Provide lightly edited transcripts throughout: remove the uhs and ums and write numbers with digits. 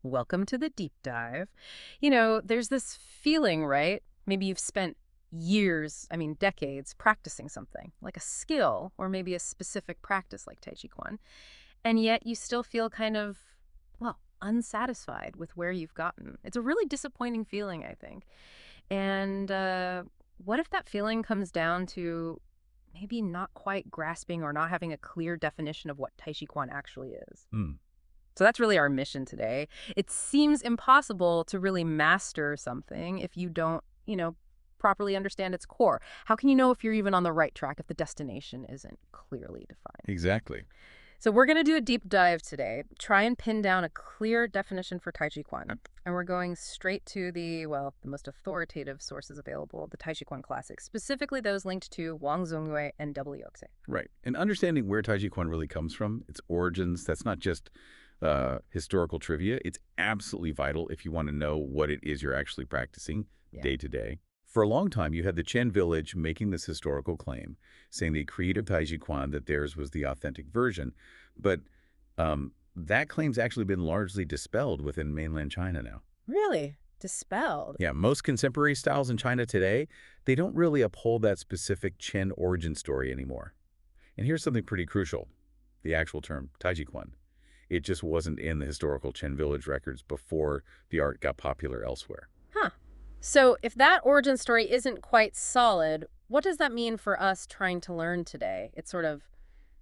Welcome to the deep dive. There's this feeling, right? Maybe you've spent years, decades, practicing something, like a skill or maybe a specific practice like Taijiquan, and yet you still feel kind of, well, unsatisfied with where you've gotten. It's a really disappointing feeling, I think. And what if that feeling comes down to maybe not quite grasping or not having a clear definition of what Taijiquan actually is? Hmm. So that's really our mission today. It seems impossible to really master something if you don't, properly understand its core. How can you know if you're even on the right track if the destination isn't clearly defined? Exactly. So we're going to do a deep dive today, try and pin down a clear definition for Taijiquan. And we're going straight to the most authoritative sources available, the Taijiquán Classics, specifically those linked to Wang Zōngyuè and Yǔxiāng. Right. And understanding where Taijiquan really comes from, its origins, that's not just historical trivia. It's absolutely vital if you want to know what it is you're actually practicing day to day. For a long time, you had the Chen village making this historical claim, saying the creed of Taijiquan, that theirs was the authentic version. But that claim's actually been largely dispelled within mainland China now. Really? Dispelled? Yeah, most contemporary styles in China today, they don't really uphold that specific Chen origin story anymore. And here's something pretty crucial, the actual term, Taijiquan. It just wasn't in the historical Chen village records before the art got popular elsewhere. Huh. So if that origin story isn't quite solid, what does that mean for us trying to learn today? It sort of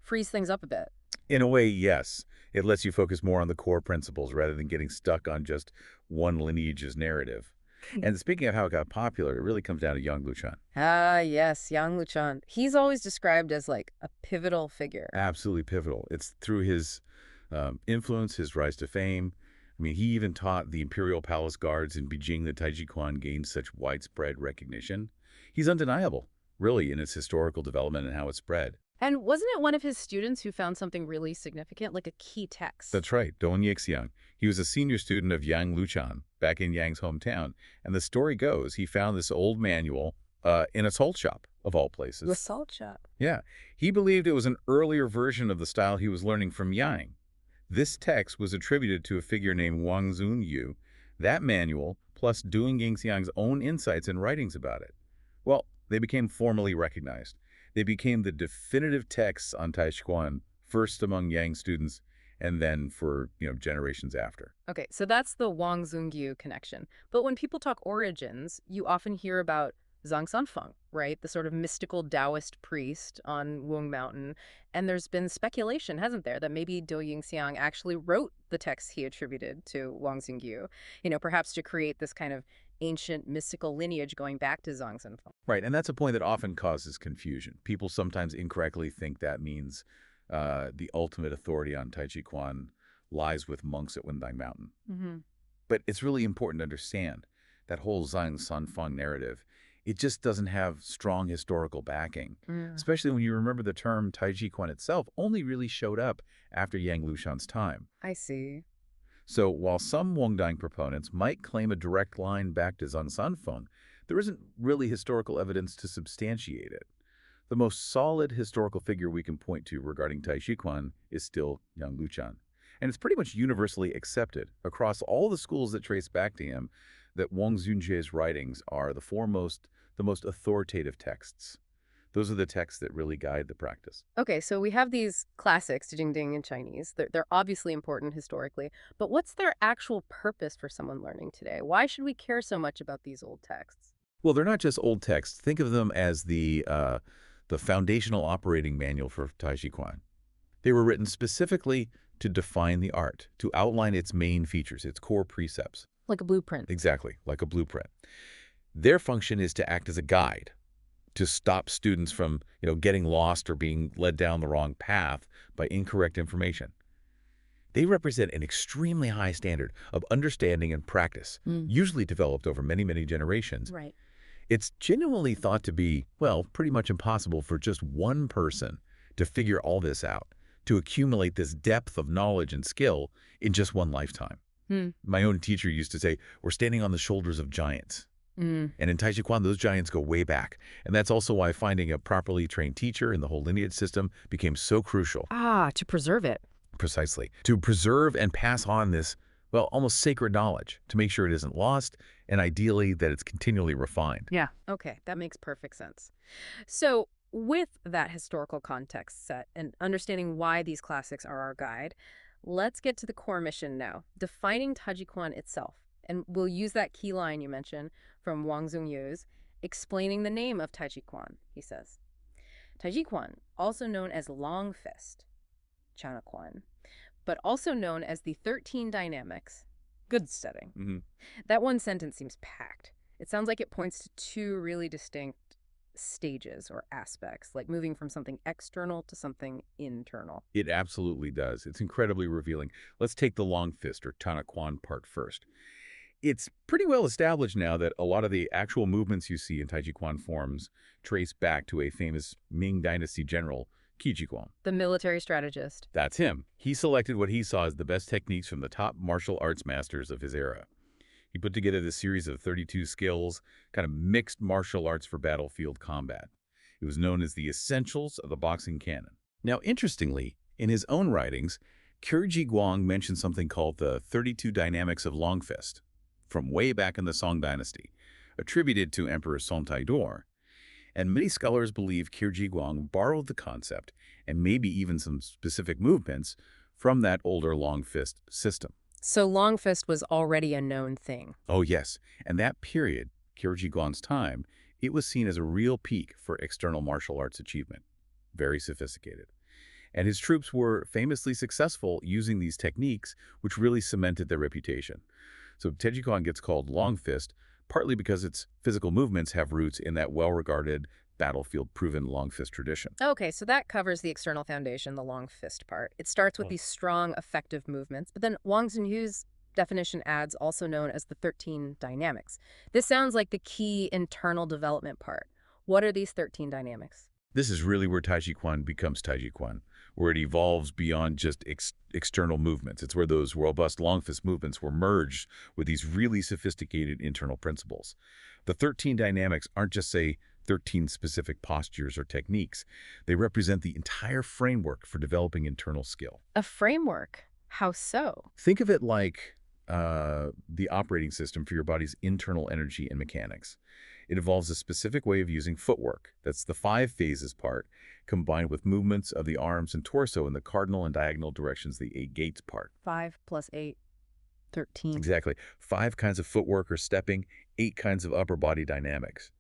frees things up a bit. In a way, yes. It lets you focus more on the core principles rather than getting stuck on just one lineage's narrative. And speaking of how it got popular, it really comes down to Yáng Lùchán. Ah, yes, Yáng Lùchán. He's always described as like a pivotal figure. Absolutely pivotal. It's through his influence, his rise to fame. I mean, he even taught the imperial palace guards in Beijing that Taijiquan gained such widespread recognition. He's undeniable, really, in its historical development and how it spread. And wasn't it one of his students who found something really significant, like a key text? That's right, Yǔxiāng. He was a senior student of Yáng Lùchán back in Yang's hometown. And the story goes, he found this old manual in a salt shop, of all places. The salt shop? Yeah. He believed it was an earlier version of the style he was learning from Yang. This text was attributed to a figure named Wang Zōngyuè. That manual, plus Yǔxiāng's own insights and writings about it, well, they became formally recognized. They became the definitive texts on Taijiquan, first among Yang students, and then for generations after. Okay, so that's the Wang Zōngyuè connection. But when people talk origins, you often hear about Zhang Sanfeng, right? The sort of mystical Taoist priest on Wung Mountain. And there's been speculation, hasn't there, that maybe Yǔxiāng actually wrote the texts he attributed to Wang Zōngyuè, perhaps to create this kind of ancient mystical lineage going back to Zhang Sanfeng. Right, and that's a point that often causes confusion. People sometimes incorrectly think that means the ultimate authority on Taijiquan lies with monks at Wendang Mountain. But it's really important to understand that whole Zhang Sanfeng narrative. It just doesn't have strong historical backing, especially when you remember the term Taijiquan itself only really showed up after Yáng Lùchán's time. I see. So while some Wangdang proponents might claim a direct line back to Zhang Sanfeng, there isn't really historical evidence to substantiate it. The most solid historical figure we can point to regarding Taijiquan is still Yáng Lùchán. And it's pretty much universally accepted across all the schools that trace back to him that Wang Zōngyuè's writings are the most authoritative texts. Those are the texts that really guide the practice. Okay, so we have these classics, Jingding in Chinese. They're obviously important historically, but what's their actual purpose for someone learning today? Why should we care so much about these old texts? Well, they're not just old texts. Think of them as the foundational operating manual for Taijiquan. They were written specifically to define the art, to outline its main features, its core precepts. Like a blueprint. Exactly, like a blueprint. Their function is to act as a guide, to stop students from, getting lost or being led down the wrong path by incorrect information. They represent an extremely high standard of understanding and practice, usually developed over many, many generations. Right. It's genuinely thought to be, well, pretty much impossible for just one person to figure all this out, to accumulate this depth of knowledge and skill in just one lifetime. My own teacher used to say, we're standing on the shoulders of giants. And in Taijiquan, those giants go way back. And that's also why finding a properly trained teacher in the whole lineage system became so crucial. To preserve it. Precisely. To preserve and pass on this well, almost sacred knowledge to make sure it isn't lost, and ideally that it's continually refined. Yeah. Okay, that makes perfect sense. So, with that historical context set and understanding why these classics are our guide, let's get to the core mission now, defining Tàijíquán itself. And we'll use that key line you mentioned from Wang Zōngyuè's, explaining the name of Tàijíquán, he says. Tàijíquán, also known as Long Fist, Chanaquan, but also known as the 13 dynamics, good setting. That one sentence seems packed. It sounds like it points to two really distinct stages or aspects, like moving from something external to something internal. It absolutely does. It's incredibly revealing. Let's take the long fist or Tanaquan part first. It's pretty well established now that a lot of the actual movements you see in Taijiquan forms trace back to a famous Ming Dynasty general, Taijiquan. The military strategist. That's him. He selected what he saw as the best techniques from the top martial arts masters of his era. He put together this series of 32 skills, kind of mixed martial arts for battlefield combat. It was known as the essentials of the boxing canon. Now, interestingly, in his own writings, Gōng mentioned something called the 32 dynamics of long fist, from way back in the Song dynasty, attributed to Emperor Song Taidor. And many scholars believe Gōng borrowed the concept, and maybe even some specific movements, from that older long fist system. So long fist was already a known thing. Oh, yes. And that period, Gōng's time, it was seen as a real peak for external martial arts achievement. Very sophisticated. And his troops were famously successful using these techniques, which really cemented their reputation. So Tàijíquán gets called long fist, partly because its physical movements have roots in that well-regarded, battlefield-proven long fist tradition. Okay, so that covers the external foundation, the long fist part. It starts with these strong, effective movements, but then Wang Zōngyuè's definition adds also known as the 13 dynamics. This sounds like the key internal development part. What are these 13 dynamics? This is really where Tàijíquán becomes Tàijíquán, where it evolves beyond just external movements. It's where those robust long fist movements were merged with these really sophisticated internal principles. The 13 dynamics aren't just, say, 13 specific postures or techniques. They represent the entire framework for developing internal skill. A framework? How so? Think of it like the operating system for your body's internal energy and mechanics. It involves a specific way of using footwork. That's the 5 phases part, combined with movements of the arms and torso in the cardinal and diagonal directions, the 8 gates part. 5 plus 8, 13. Exactly. 5 kinds of footwork or stepping, 8 kinds of upper body dynamics.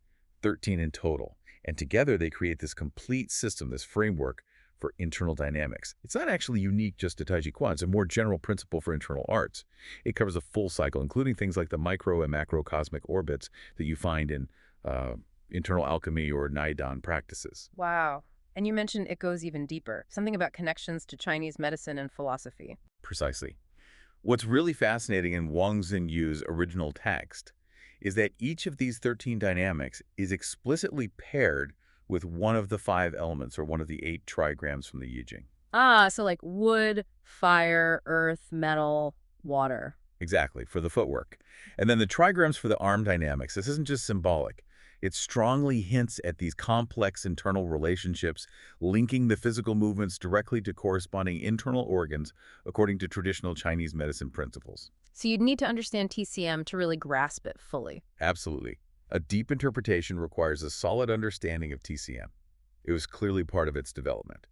13 in total. And together they create this complete system, this framework for internal dynamics. It's not actually unique just to Tàijíquán. It's a more general principle for internal arts. It covers a full cycle, including things like the micro and macrocosmic orbits that you find in internal alchemy or Naidan practices. Wow. And you mentioned it goes even deeper, something about connections to Chinese medicine and philosophy. Precisely. What's really fascinating in Wang Zōngyuè's original text is that each of these 13 dynamics is explicitly paired with one of the 5 elements or one of the 8 trigrams from the I Ching. Ah, so like wood, fire, earth, metal, water. Exactly, for the footwork. And then the trigrams for the arm dynamics. This isn't just symbolic. It strongly hints at these complex internal relationships, linking the physical movements directly to corresponding internal organs according to traditional Chinese medicine principles. So you'd need to understand TCM to really grasp it fully. Absolutely. A deep interpretation requires a solid understanding of TCM. It was clearly part of its development.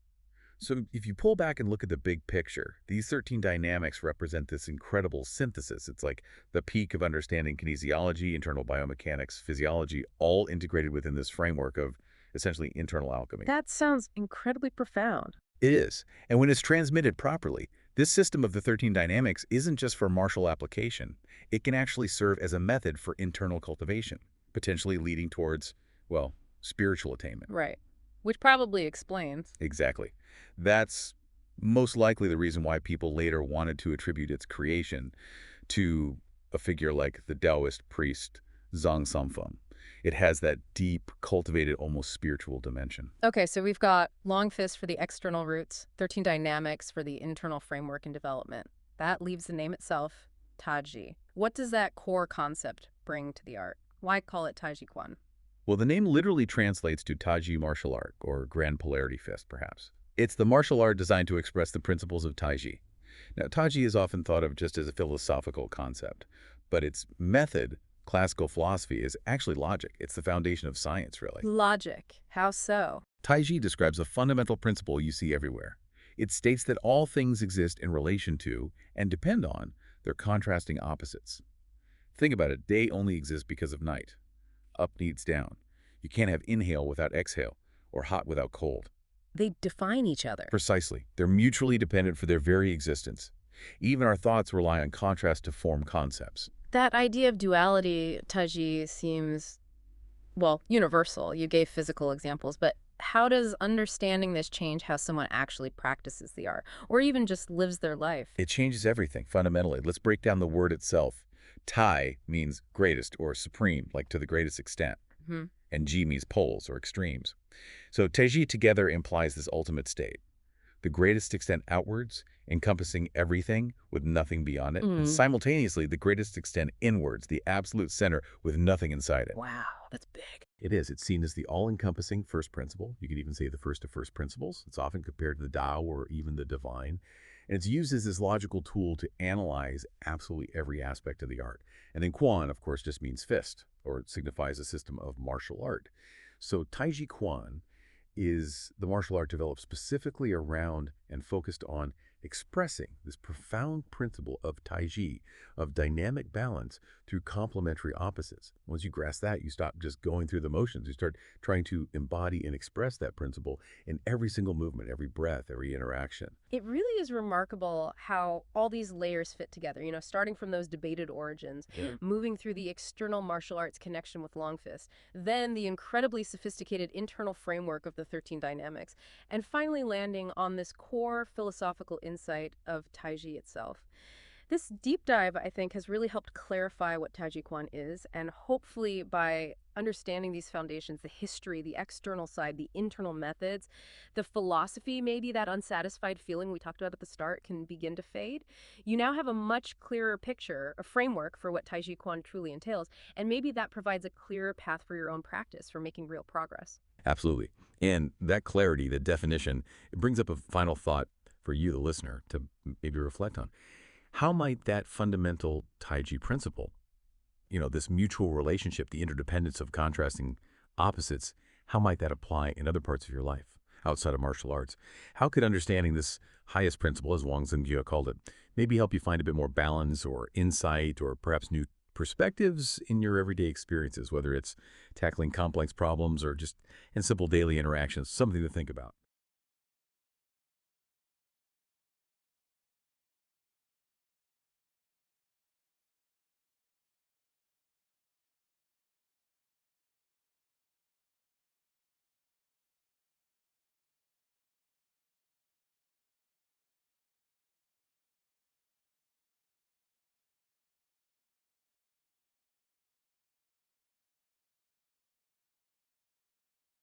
So if you pull back and look at the big picture, these 13 dynamics represent this incredible synthesis. It's like the peak of understanding kinesiology, internal biomechanics, physiology, all integrated within this framework of essentially internal alchemy. That sounds incredibly profound. It is. And when it's transmitted properly, this system of the 13 dynamics isn't just for martial application. It can actually serve as a method for internal cultivation, potentially leading towards, well, spiritual attainment. Right. Which probably explains. Exactly. That's most likely the reason why people later wanted to attribute its creation to a figure like the Taoist priest Zhang Samfeng. It has that deep, cultivated, almost spiritual dimension. Okay, so we've got long fist for the external roots, 13 dynamics for the internal framework and development. That leaves the name itself, Taiji. What does that core concept bring to the art? Why call it Tàijíquán? Well, the name literally translates to Tàijí Martial Art, or Grand Polarity Fist, perhaps. It's the martial art designed to express the principles of Tàijí. Now, Taiji is often thought of just as a philosophical concept, but its method, classical philosophy, is actually logic. It's the foundation of science, really. Logic. How so? Taiji describes a fundamental principle you see everywhere. It states that all things exist in relation to and depend on their contrasting opposites. Think about it. Day only exists because of night. Up needs down. You can't have inhale without exhale, or hot without cold. They define each other. Precisely. They're mutually dependent for their very existence. Even our thoughts rely on contrast to form concepts. That idea of duality, Taiji, seems, well, universal. You gave physical examples, but how does understanding this change how someone actually practices the art, or even just lives their life? It changes everything, fundamentally. Let's break down the word itself. Tai means greatest or supreme, like to the greatest extent. Hmm. And Ji means poles or extremes. So Taijí together implies this ultimate state. The greatest extent outwards, encompassing everything with nothing beyond it, and simultaneously the greatest extent inwards, the absolute center with nothing inside it. Wow, that's big. It is. It's seen as the all-encompassing first principle. You could even say the first of first principles. It's often compared to the Tao or even the divine. And it's used as this logical tool to analyze absolutely every aspect of the art. And then Quan, of course, just means fist, or it signifies a system of martial art. So Taijiquan is the martial art developed specifically around and focused on expressing this profound principle of Taiji, of dynamic balance through complementary opposites. Once you grasp that, you stop just going through the motions. You start trying to embody and express that principle in every single movement, every breath, every interaction. It really is remarkable how all these layers fit together, starting from those debated origins, moving through the external martial arts connection with Long Fist, then the incredibly sophisticated internal framework of the 13 dynamics, and finally landing on this core philosophical insight of Taiji itself. This deep dive, I think, has really helped clarify what Taijiquan is, and hopefully by understanding these foundations, the history, the external side, the internal methods, the philosophy, maybe that unsatisfied feeling we talked about at the start can begin to fade. You now have a much clearer picture, a framework for what Taijiquan truly entails, and maybe that provides a clearer path for your own practice, for making real progress. Absolutely. And that clarity, the definition, it brings up a final thought for you, the listener, to maybe reflect on. How might that fundamental Taiji principle, this mutual relationship, the interdependence of contrasting opposites, how might that apply in other parts of your life outside of martial arts? How could understanding this highest principle, as Wang Zōngyuè called it, maybe help you find a bit more balance or insight or perhaps new perspectives in your everyday experiences, whether it's tackling complex problems or just in simple daily interactions, something to think about?